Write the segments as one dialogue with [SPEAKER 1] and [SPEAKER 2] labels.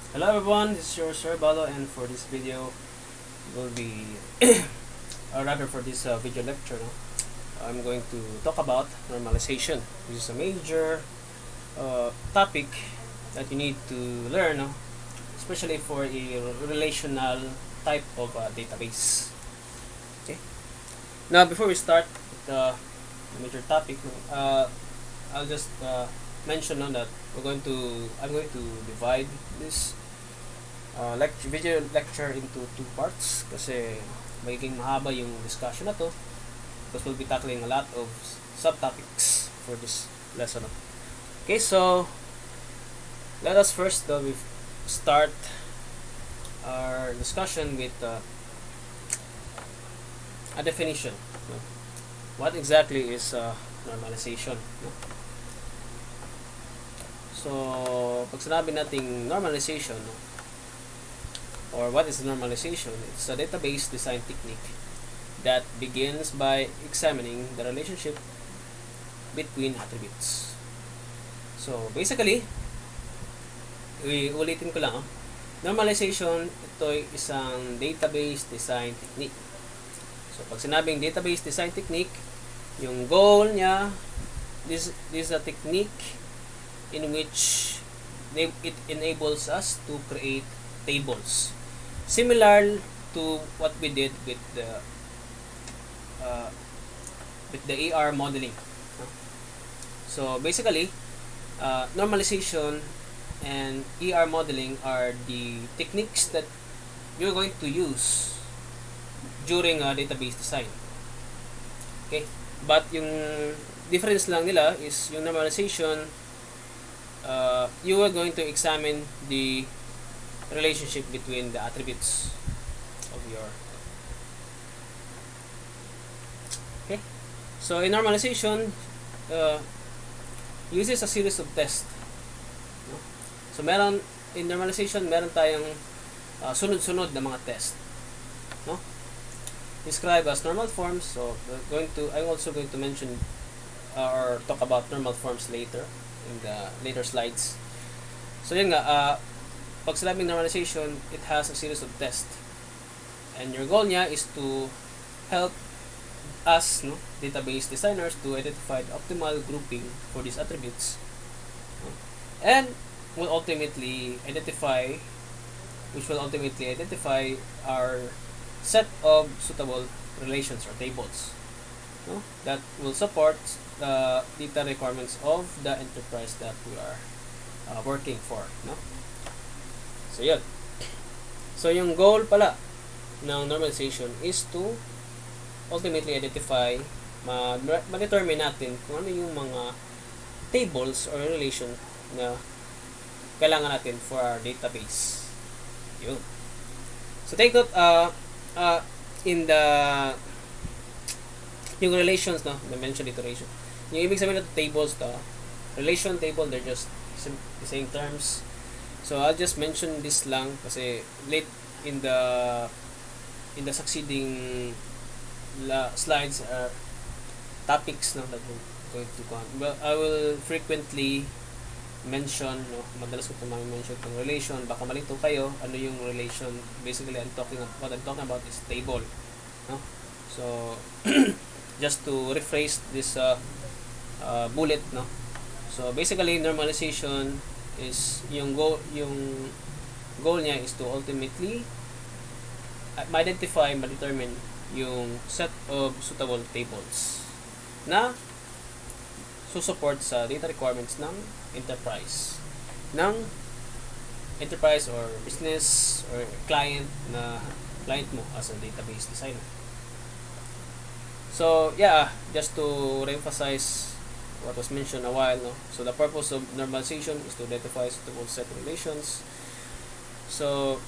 [SPEAKER 1] Hello everyone, this is your Sir Balo, and for this video will be or rather for this video lecture, I'm going to talk about normalization, which is a major topic that you need to learn, especially for a relational type of database. Okay. Now, before we start the major topic, I'll just mention that I'm going to divide this video lecture into two parts kasi magiging mahaba yung discussion na to because we'll be tackling a lot of subtopics for this lesson. Okay, so let us first start our discussion with a definition. What exactly is normalization? So, pag sinabi nating normalization, or what is normalization? It's a database design technique that begins by examining the relationship between attributes. So, basically, ulitin ko lang. Normalization, ito ay isang database design technique. So, pag sinabing database design technique, yung goal niya, this is a technique in which it enables us to create tables similar to what we did with the AR modeling. So basically, normalization and ER modeling are the techniques that you're going to use during database design. Okay, but yung difference lang nila is yung normalization, you are going to examine the relationship between the attributes of your. Okay, so in normalization, uses a series of tests. So in normalization meron tayong sunod-sunod na mga test, described as normal forms. So I'm also going to mention or talk about normal forms later in the later slides. So yun nga, pag sinabing normalization, it has a series of tests. And your goal niya is to help us, database designers, to identify the optimal grouping for these attributes. And will ultimately identify our set of suitable relations or tables that will support the data requirements of the enterprise that we are working for. So yun. So yung goal pala ng normalization is to ultimately identify, ma-determine natin kung ano yung mga tables or relation na kailangan natin for our database. Yun. So take note, in the yung relations, na-mention dito relation. Yung ibig sabihin ng tables, relation table, they're just the same terms. So I'll just mention this lang kasi late in the succeeding slides are topics that we're going to go on. Well, I will frequently mention, madalas ko itong mention itong relation. Baka malito kayo, ano yung relation. Basically, what I'm talking about is table. So, just to rephrase this bullet, so basically normalization is yung goal niya is to ultimately ma-determine yung set of suitable tables na susupport sa data requirements ng enterprise or business or client mo as a database designer. So yeah, just to reemphasize what was mentioned a while, so the purpose of normalization is to identify suitable set of relations. So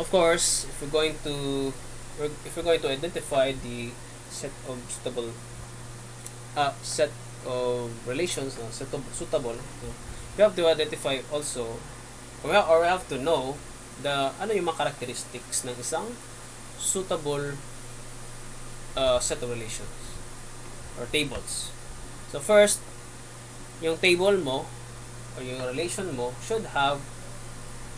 [SPEAKER 1] of course, if we're going to identify the set of suitable set of relations, suitable, we have to identify also, or we have to know ano yung mga characteristics ng isang suitable set of relations or tables. So first, yung table mo, or yung relation mo should have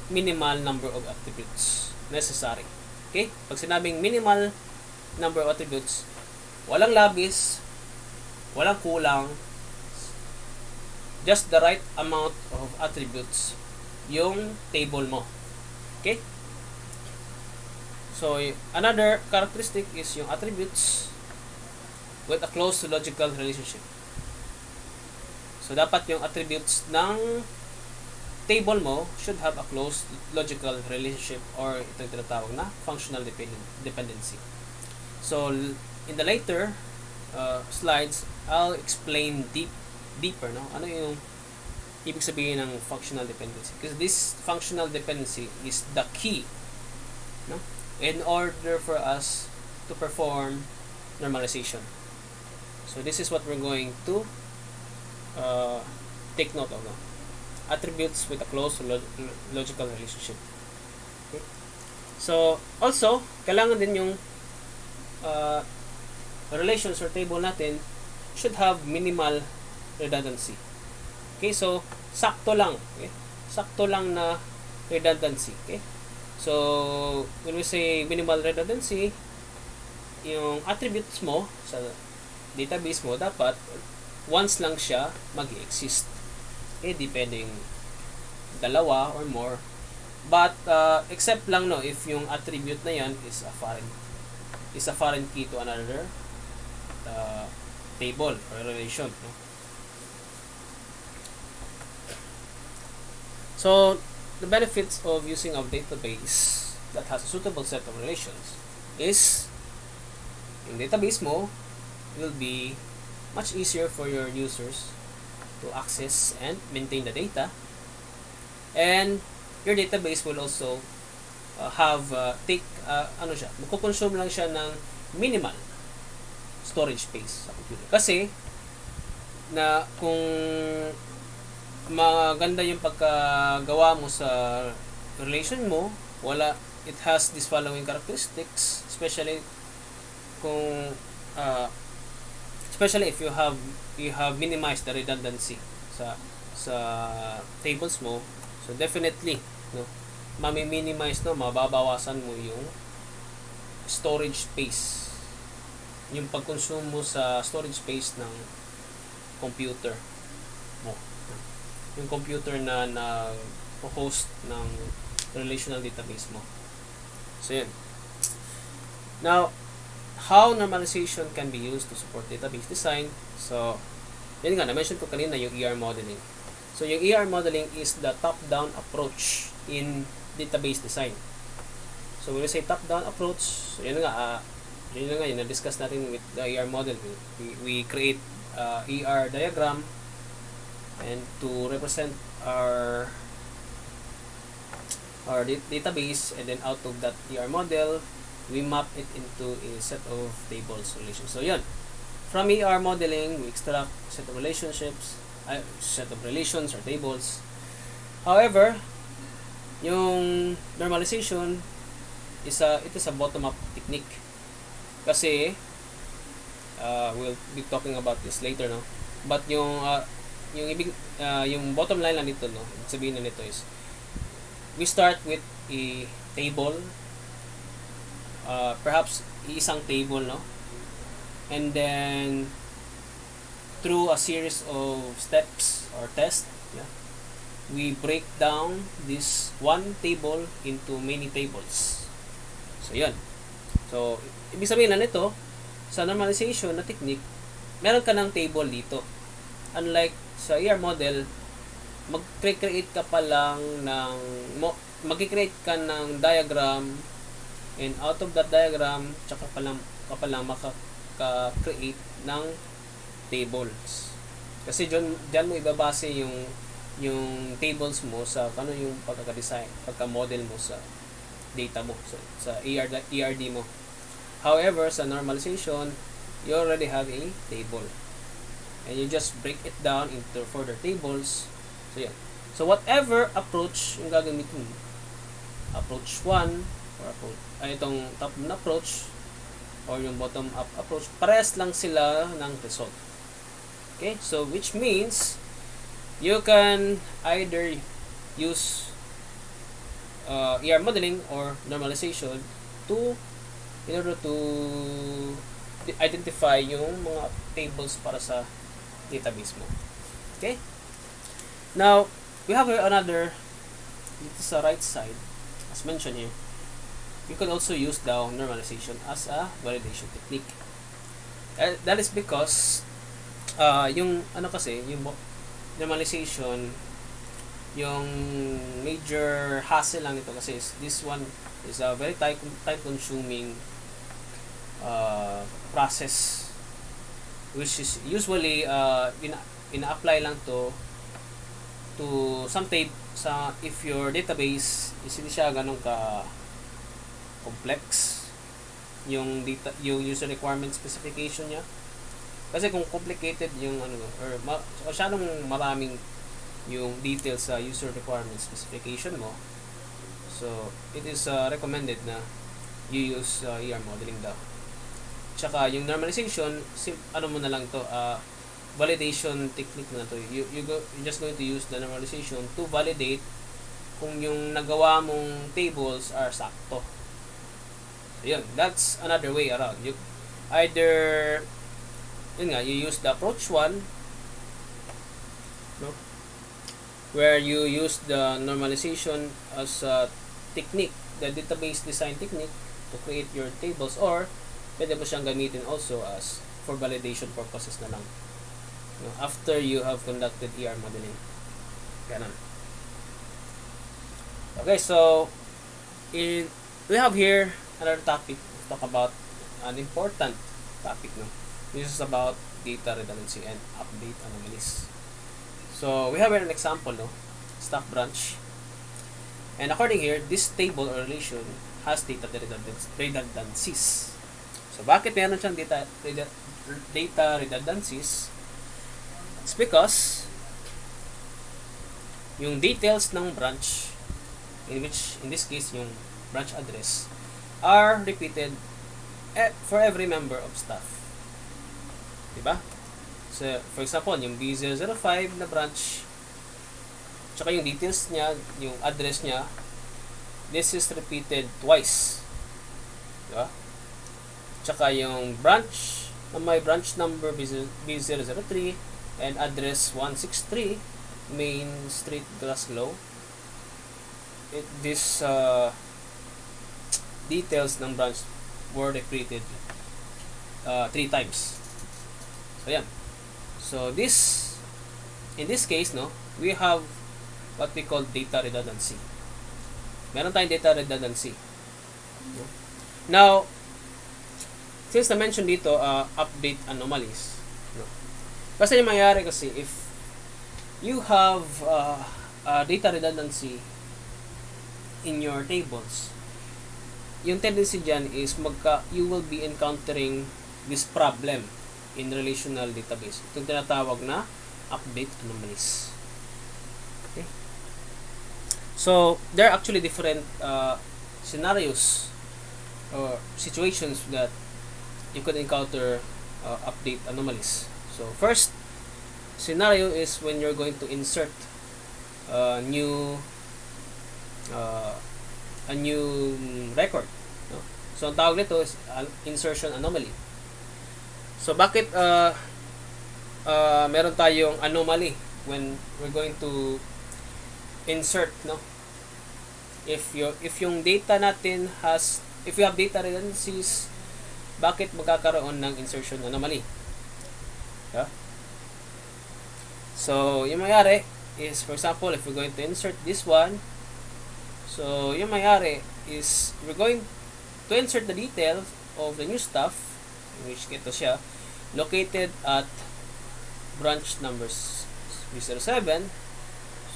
[SPEAKER 1] minimal number of attributes necessary. Okay? Pag sinabing minimal number of attributes, walang labis, walang kulang, just the right amount of attributes yung table mo. Okay? So, another characteristic is yung attributes with a close logical relationship. So, dapat yung attributes ng table mo should have a close logical relationship, or ito yung tinatawag na functional dependency. So, in the later slides, I'll explain deeper, no? Ano yung ibig sabihin ng functional dependency? Because this functional dependency is the key, no? In order for us to perform normalization. So, this is what we're going to take note of, no? Attributes with a close logical relationship. Okay? So, also, kailangan din yung relations or table natin should have minimal redundancy. Okay, so sakto lang, okay? Sakto lang na redundancy, okay? So, when we say minimal redundancy, yung attributes mo sa database mo dapat once lang siya mag-exist. Okay, depending dalawa or more. But except lang no if yung attribute na yan is a foreign key to another table or relation, no? So, the benefits of using a database that has a suitable set of relations is yung database mo will be much easier for your users to access and maintain the data, and your database will also have magko-consume lang siya ng minimal storage space sa computer. Kasi na kung maganda yung pagkagawa mo sa relation mo, it has these following characteristics, especially if you have minimized the redundancy sa tables mo. So definitely, no, mami-minimize, no, mababawasan mo yung storage space, yung pag-consume mo sa storage space ng computer mo, yung computer na host ng relational database mo. So yun. Now, how normalization can be used to support database design. So, yun nga, na-mention ko kanina yung ER modeling. So, yung ER modeling is the top-down approach in database design. So, when we say top-down approach, so yun nga, yung na-discuss natin with the ER model. We create ER diagram and to represent our database, and then out of that ER model, we map it into a set of tables relations. So, yun. From ER modeling, we extract set of set of relations or tables. However, yung normalization it is a bottom-up technique. Kasi, we'll be talking about this later, no? But yung bottom line lang nito, no? Sabihin na nito is, we start with a table, perhaps isang table, no? And then through a series of steps or tests, yeah, we break down this one table into many tables. So yun. So ibig sabihin na nito, sa normalization na technique, meron ka ng table dito. Unlike sa ER model, mag-create ka pa lang mag-create ka ng diagram, and out of that diagram, tsaka pa lang makaka-create ng tables. Kasi dyan mo ibabase yung tables mo sa yung pagkaka-design, pagka-model mo sa data mo, sa ERD mo. However, sa normalization, you already have a table, and you just break it down into further tables. So, yeah. So, whatever approach yung gagamitin mo, approach 1, or itong top-down approach, or yung bottom-up approach, parehas lang sila ng result. Okay? So, which means, you can either use ER modeling or normalization to in order to identify yung mga tables para sa database mo. Okay? Now, we have here another, dito sa right side, as mentioned here, you can also use the normalization as a validation technique. That is because yung ano kasi, yung normalization, yung major hassle lang nito kasi this one is a very time consuming process, which is usually ina-apply lang to if your database is hindi siya ganun ka complex yung user requirement specification niya. Kasi kung complicated yung or masyadong maraming yung details sa user requirement specification mo, so it is recommended na you use ER modeling daw. Tsaka yung normalization, mo na lang to, validation technique na to. You're just going to use the normalization to validate kung yung nagawa mong tables are sakto. So yun, that's another way around. You either you use the approach 1, no, where you use the normalization as a technique, the database design technique to create your tables, or pwede mo siyang gamitin also as for validation purposes na lang, no, after you have conducted ER modeling. Ganun. Okay, so we have here another topic to talk about, an important topic, no. This is about data redundancy and update anomalies. So we have here an example, no, staff branch, and according here, this table or relation has data redundancies. So bakit meron siyang data redundancies? It's because yung details ng branch, in this case yung branch address, are repeated for every member of staff. Diba? So, for example, yung B005 na branch, tsaka yung details niya, yung address niya, this is repeated twice. Diba? Tsaka yung branch, may branch number B003 and address 163 Main Street, Glasgow. This details ng branch were repeated 3 times. So, yan. So, in this case, no, we have what we call data redundancy. Meron tayong data redundancy. No? Now, since na-mention dito, update anomalies. No? Kasi yung mangyayari kasi, if you have data redundancy in your tables, yung tendency dyan is you will be encountering this problem in relational database. Itong tinatawag na update anomalies. Okay? So, there are actually different scenarios or situations that you could encounter update anomalies. So, first scenario is when you're going to insert a new record. No? So, ang tawag nito is insertion anomaly. So, bakit meron tayong anomaly when we're going to insert, no? If yung data natin if you have data redundancies, bakit magkakaroon ng insertion anomaly? Yeah? So, yung mayari is, for example, if we're going to insert this one, so yung mayari is we're going to insert the details of the new stuff, which ito siya, located at branch numbers B07.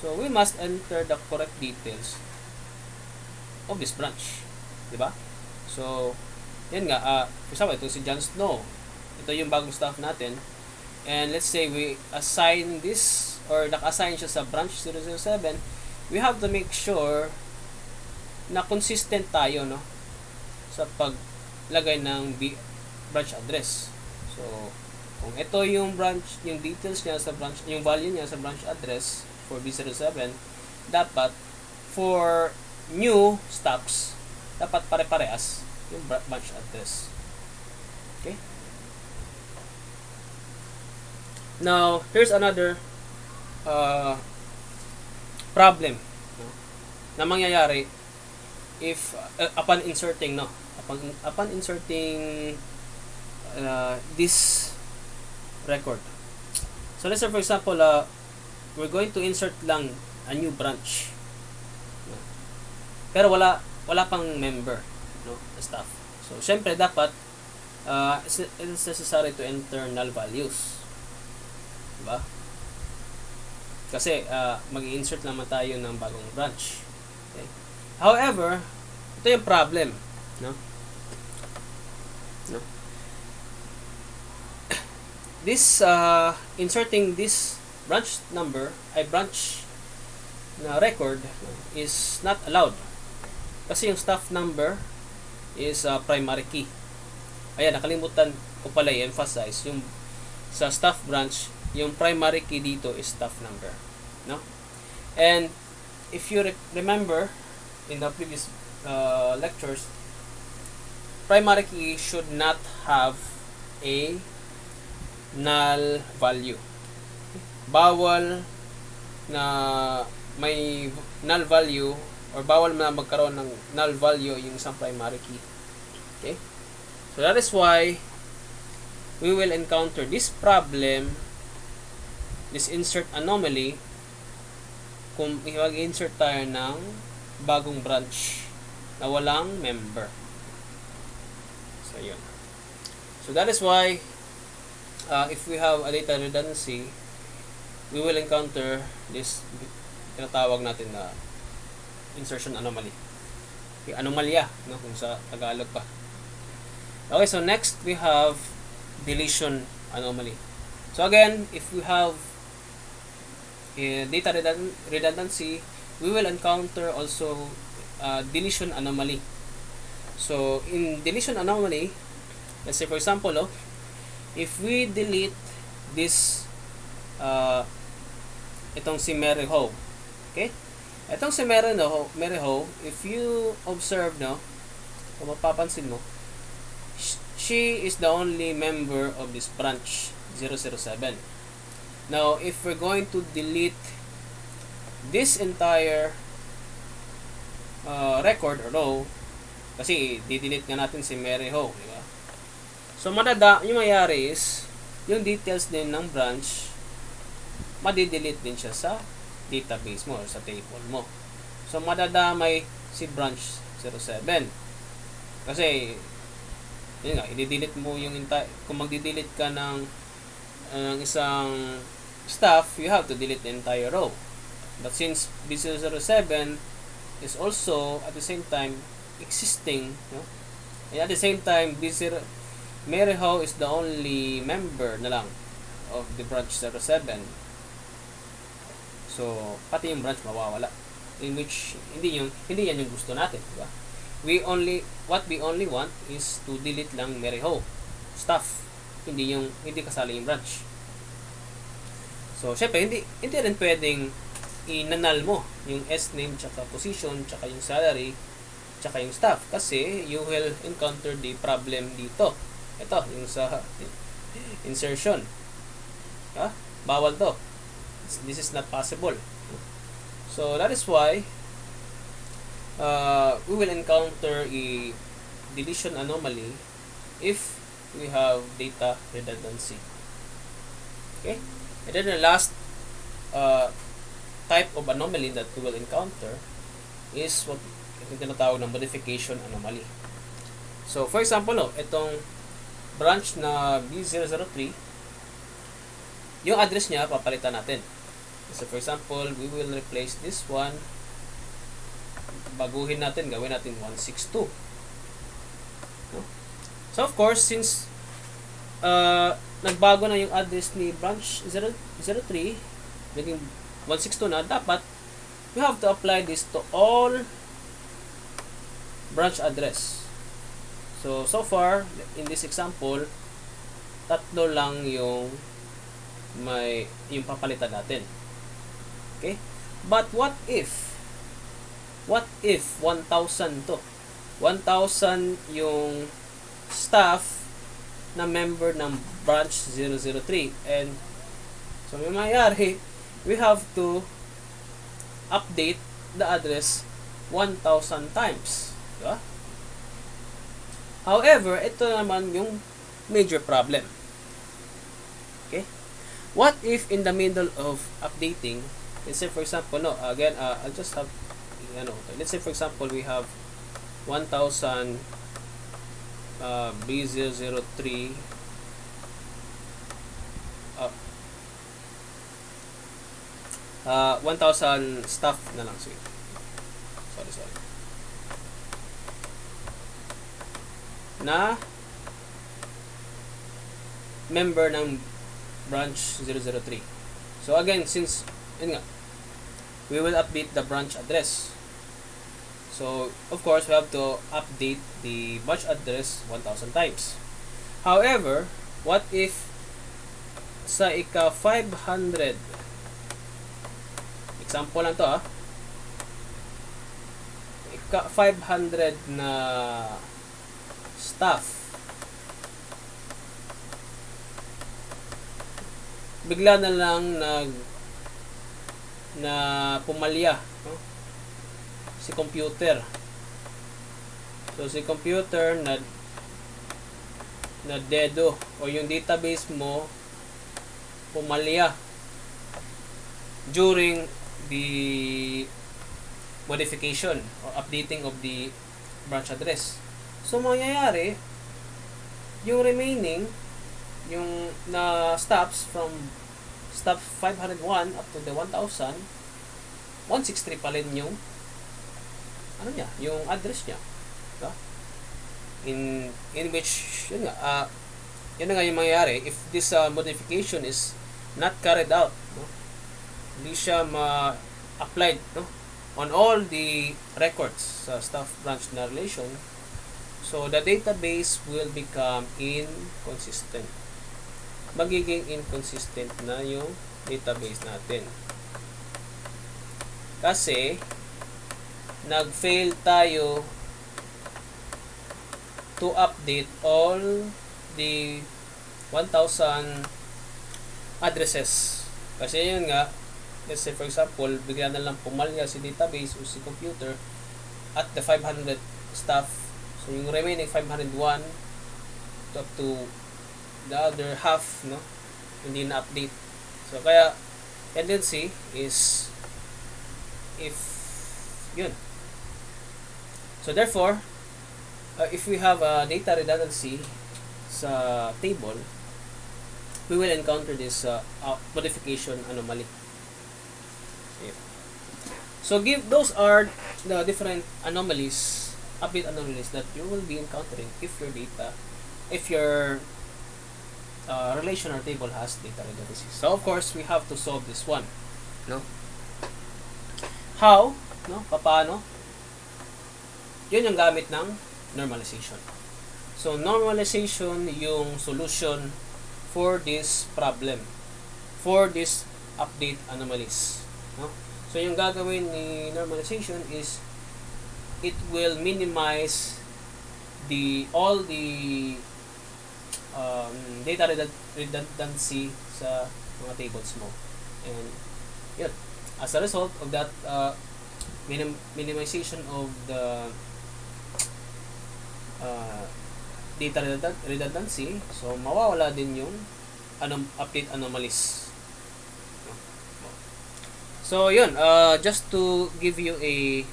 [SPEAKER 1] So, we must enter the correct details of this branch. Diba? So, yan nga, for example, ito si John Snow. Ito yung bagong staff natin. And let's say we assign this, or naka-assign siya sa branch 007, we have to make sure na consistent tayo, no, sa paglagay ng branch address. So, Kung ito yung branch, yung details niya sa branch, yung value niya sa branch address for B07, dapat for new stops, dapat pare-parehas yung branch address. Okay? Now, here's another problem, no, na mangyayari if upon inserting this record. So let's say for example, we're going to insert lang a new branch, no? Pero wala pang member, no, staff. So syempre dapat it's necessary to enter null values, diba? Kasi mag-i-insert naman tayo ng bagong branch. Okay? However, ito yung problem, no? This inserting this branch number ay branch na record, no, is not allowed. Kasi yung staff number is primary key. Ayan, nakalimutan ko pala i-emphasize yung sa staff branch, yung primary key dito is staff number, no? And if you remember in the previous lectures, primary key should not have a null value. Bawal na may null value or bawal na magkaroon ng null value yung isang primary key. Okay? So that is why we will encounter this problem, this insert anomaly, kung mag-insert tayo ng bagong branch na walang member. So yun. So that is why if we have a data redundancy, we will encounter this tinatawag natin na insertion anomaly. Okay, anomalya, no, kung sa Tagalog pa. Okay, so next we have deletion anomaly. So again, if we have data redundancy, we will encounter also deletion anomaly. So in deletion anomaly, let's say for example, if we delete this itong si Mary Ho, okay? Itong si Mary Ho, if you observe, no, kung mapapansin mo, she is the only member of this branch 007. Now, if we're going to delete this entire record or row, kasi di-delete nga natin si Mary Ho, di ba? So, yung mayari is, yung details din ng branch, madi-delete din siya sa database mo or sa table mo. So, madadamay si branch 07. Kasi, yun nga, i-delete mo yung kung magdi-delete ka ng isang stuff, you have to delete the entire row. But since B007 is also at the same time existing, no? And at the same time, Mary Ho is the only member na lang of the branch 07. So, pati yung branch mawawala. In which, hindi yan yung gusto natin, diba? What we only want is to delete lang Mary Ho stuff. Hindi kasali yung branch. So, syempre, hindi rin pwedeng inanal mo yung S-name, tsaka position, tsaka yung salary, tsaka yung staff. Kasi, you will encounter the problem dito. Ito, yung sa insertion. Bawal to. This is not possible. So, that is why we will encounter a deletion anomaly if we have data redundancy. Okay? And then the last type of anomaly that we will encounter is what yung tinatawag na modification anomaly. So, for example, itong branch na B003, yung address niya, papalitan natin. So, for example, we will replace this one. Baguhin natin, gawin natin 162. No? So, of course, since nagbago na yung address ni branch 03, naging 162 na, dapat we have to apply this to all branch address. So far, in this example, tatlo lang yung papalitan natin. Okay? But what if 1,000 to? 1,000 yung staff na member ng branch 003, and so yung mayayari, we have to update the address 1,000 times. Diba? However, ito naman yung major problem. Okay? What if in the middle of updating, let's say for example, I'll just have, let's say for example, we have 1,000 B003 1,000 staff na lang. Sorry. Na member ng branch 003. So again, since we will update the branch address. So of course, we have to update the branch address 1,000 times. However, what if sa ika 500, example lang to ika 500 na staff bigla na lang na pumalya, si computer. So si computer na dedo, o yung database mo pumalya during the modification or updating of the branch address. So mangyayari, yung remaining, yung na staffs from staff 501 up to the 1,000, 163 pa rin yung yung address niya. Diba? In which yun nga yung mangyayari if this modification is not carried out, hindi siya ma-applied on all the records sa staff branch na relation, so the database will become inconsistent. Magiging inconsistent na yung database natin kasi nag-fail tayo to update all the 1,000 addresses. Kasi yun nga, let's say for example, bigla na lang pumalya si database o si computer at the 500 staff. So yung remaining 501 up to the other half, hindi na update. So kaya tendency is if yun. So therefore, if we have a data redundancy sa table, we will encounter this modification anomaly. So those are the different anomalies, update anomalies that you will be encountering if your relation or table has data redundancy. So of course, we have to solve this one. How? Paano? Yun yung gamit ng normalization. So normalization yung solution for this problem, for this update anomalies. So yung gagawin ni normalization is it will minimize all the data redundancy sa mga tables mo. And yun, as a result of that minimization of the data redundancy, so mawawala din yung update anomalies. So yun, just to give you a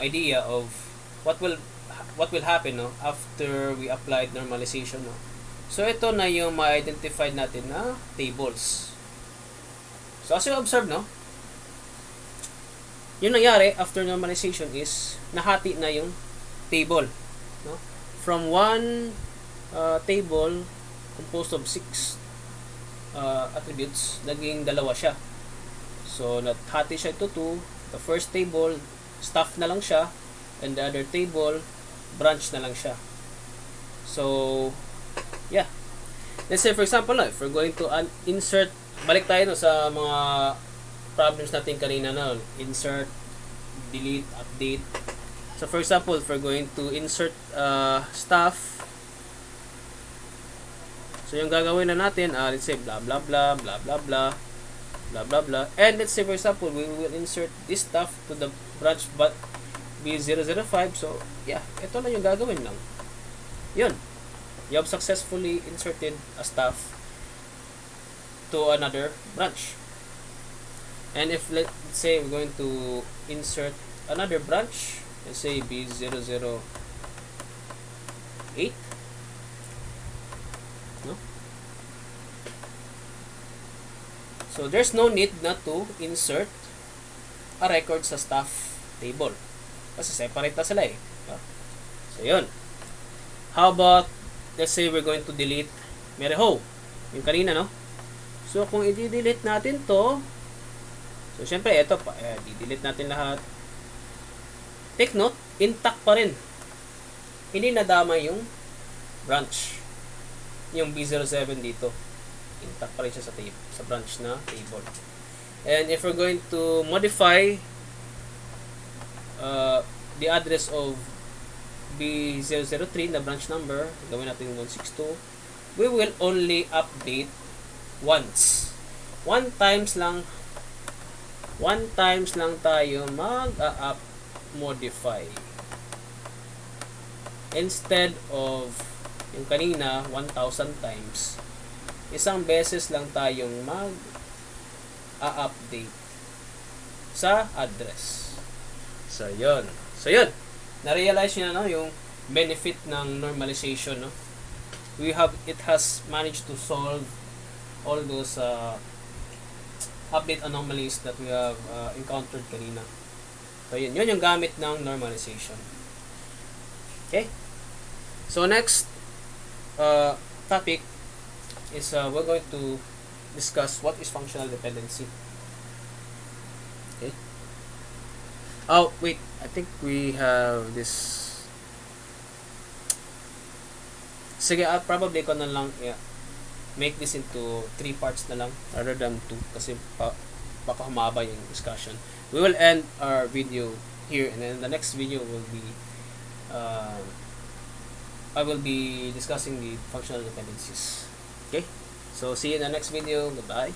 [SPEAKER 1] idea of what will happen after we applied normalization. So ito na yung ma-identify natin na tables. So as you observe, yung nangyari after normalization is nahati na yung table, from one table composed of 6 attributes, naging dalawa siya. So naghati siya to 2. The first table staff na lang siya, and the other table branch na lang siya. So, yeah. Let's say for example, if we're going to insert, balik tayo sa mga problems natin kanina na, insert, delete, update. So for example, if we're going to insert stuff, so yung gagawin na natin, let's say blah blah blah, blah blah blah, blah blah blah, and let's say for example, we will insert this stuff to the branch but B005. So yeah, ito lang yung gagawin lang. Yun, you have successfully inserted a stuff to another branch. And if let's say we're going to insert another branch, let's say B008, no? So there's no need not to insert a record sa staff table kasi separate na sila eh. So yun. How about, let's say we're going to delete Mereho, yung kanina, no? So kung i-delete natin to, so syempre ito pa, i-delete natin lahat. Take note, intact pa rin. Hindi nadama yung branch. Yung B07 dito. Intact pa rin siya sa branch na table. And if we're going to modify the address of B003, the branch number, gawin natin 162, we will only update once. One times lang tayo modify. Instead of yung kanina 1,000 times, isang beses lang tayong update sa address. So yun. Na-realize nyo na, no, yung benefit ng normalization, no? It has managed to solve all those update anomalies that we have encountered kanina. So yun yung gamit ng normalization. Okay? So next topic is we're going to discuss what is functional dependency. Okay? Oh, wait. I think we have this. Sige, probably ko na lang make this into 3 parts na lang rather than 2 kasi baka humaba yung discussion. We will end our video here, and then the next video will be I will be discussing the functional dependencies. Okay? So see you in the next video. Goodbye.